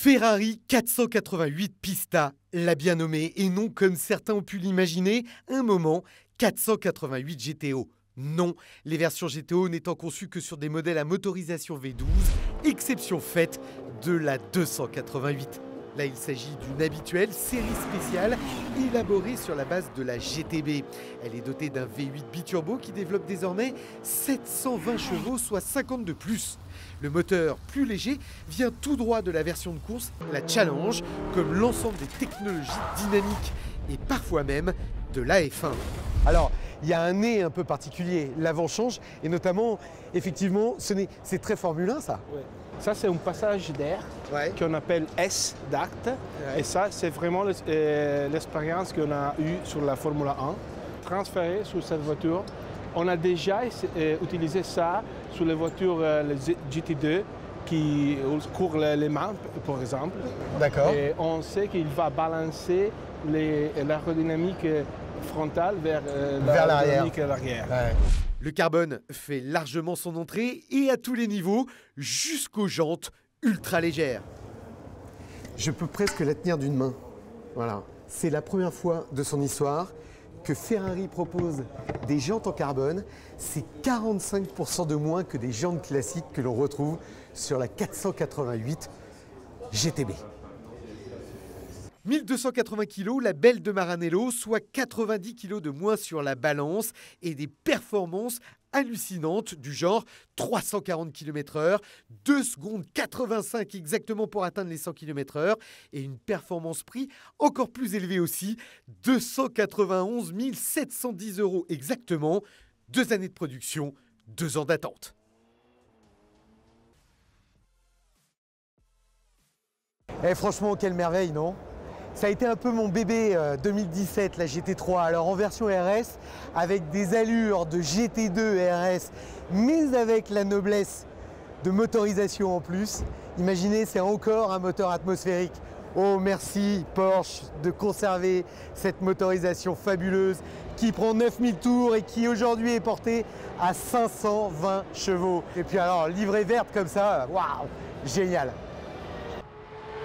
Ferrari 488 Pista, l'a bien nommé, et non comme certains ont pu l'imaginer, un moment 488 GTO. Non, les versions GTO n'étant conçues que sur des modèles à motorisation V12, exception faite de la 288. Là, il s'agit d'une habituelle série spéciale élaborée sur la base de la GTB. Elle est dotée d'un V8 biturbo qui développe désormais 720 chevaux, soit 50 de plus. Le moteur, plus léger, vient tout droit de la version de course, la Challenge, comme l'ensemble des technologies dynamiques et parfois même de la F1. Alors, il y a un nez un peu particulier, l'avant change, et notamment, effectivement, c'est très Formule 1 ça. Ouais. Ça, c'est un passage d'air qu'on appelle S-Duct. Ouais. Et ça, c'est vraiment l'expérience qu'on a eue sur la Formule 1, transférée sur cette voiture. On a déjà utilisé ça sur les voitures GT2 qui courent les Mans, par exemple. D'accord. Et on sait qu'il va balancer l'aérodynamique frontale vers l'aérodynamique à l'arrière. Ouais. Le carbone fait largement son entrée et à tous les niveaux, jusqu'aux jantes ultra légères. Je peux presque la tenir d'une main. Voilà. C'est la première fois de son histoire que Ferrari propose des jantes en carbone. C'est 45% de moins que des jantes classiques que l'on retrouve sur la 488 GTB. 1280 kg, la belle de Maranello, soit 90 kg de moins sur la balance et des performances hallucinantes du genre 340 km/h, 2 secondes 85 exactement pour atteindre les 100 km/h et une performance prix encore plus élevée aussi, 291 710 € exactement, 2 années de production, 2 ans d'attente. Eh, franchement, quelle merveille, non ? Ça a été un peu mon bébé 2017, la GT3, alors en version RS, avec des allures de GT2 RS, mais avec la noblesse de motorisation en plus. Imaginez, c'est encore un moteur atmosphérique. Oh, merci Porsche de conserver cette motorisation fabuleuse qui prend 9000 tours et qui aujourd'hui est portée à 520 chevaux. Et puis alors, livrée verte comme ça, waouh, génial!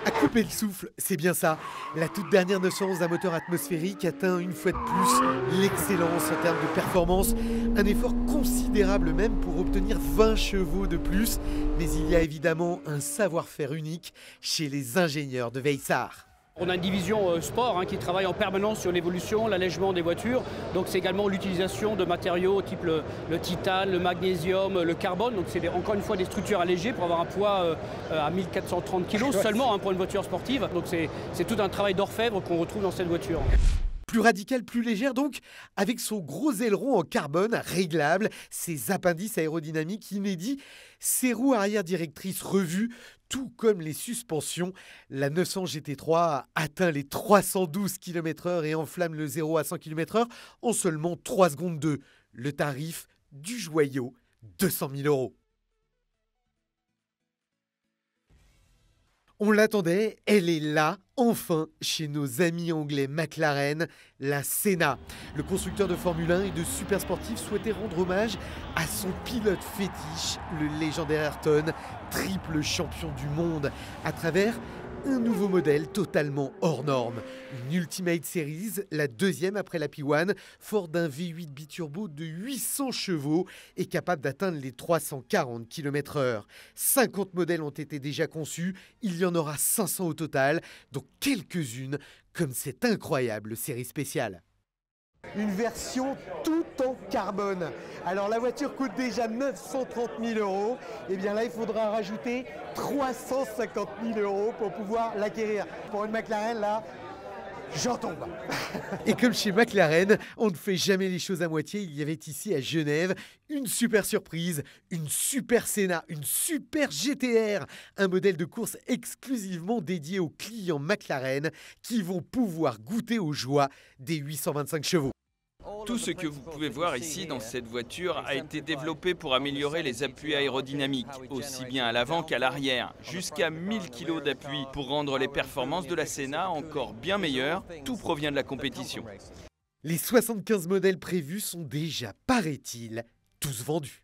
À couper le souffle, c'est bien ça. La toute dernière 911 à moteur atmosphérique atteint une fois de plus l'excellence en termes de performance. Un effort considérable même pour obtenir 20 chevaux de plus. Mais il y a évidemment un savoir-faire unique chez les ingénieurs de Weissach. On a une division sport qui travaille en permanence sur l'évolution, l'allègement des voitures. Donc c'est également l'utilisation de matériaux type le titane, le magnésium, le carbone. Donc c'est encore une fois des structures allégées pour avoir un poids à 1430 kg seulement pour une voiture sportive. Donc c'est tout un travail d'orfèvre qu'on retrouve dans cette voiture. Plus radicale, plus légère donc, avec son gros aileron en carbone réglable, ses appendices aérodynamiques inédits, ses roues arrière directrices revues, tout comme les suspensions. La 900 GT3 atteint les 312 km/h et enflamme le 0 à 100 km/h en seulement 3 secondes 2. Le tarif du joyau, 200 000 €. On l'attendait, elle est là, enfin, chez nos amis anglais McLaren, la Senna. Le constructeur de Formule 1 et de super sportifs souhaitait rendre hommage à son pilote fétiche, le légendaire Ayrton, triple champion du monde, à travers un nouveau modèle totalement hors norme. Une Ultimate Series, la deuxième après la P1, fort d'un V8 biturbo de 800 chevaux et capable d'atteindre les 340 km/h. 50 modèles ont été déjà conçus, il y en aura 500 au total, dont quelques-unes comme cette incroyable série spéciale. Une version tout en carbone. Alors la voiture coûte déjà 930 000 €. Et bien là, il faudra rajouter 350 000 € pour pouvoir l'acquérir. Pour une McLaren, là, j'en tombe. Et comme chez McLaren, on ne fait jamais les choses à moitié. Il y avait ici à Genève une super surprise, une super Senna, une super GTR, un modèle de course exclusivement dédié aux clients McLaren qui vont pouvoir goûter aux joies des 825 chevaux. Tout ce que vous pouvez voir ici dans cette voiture a été développé pour améliorer les appuis aérodynamiques, aussi bien à l'avant qu'à l'arrière, jusqu'à 1000 kg d'appui pour rendre les performances de la Senna encore bien meilleures. Tout provient de la compétition. Les 75 modèles prévus sont déjà, paraît-il, tous vendus.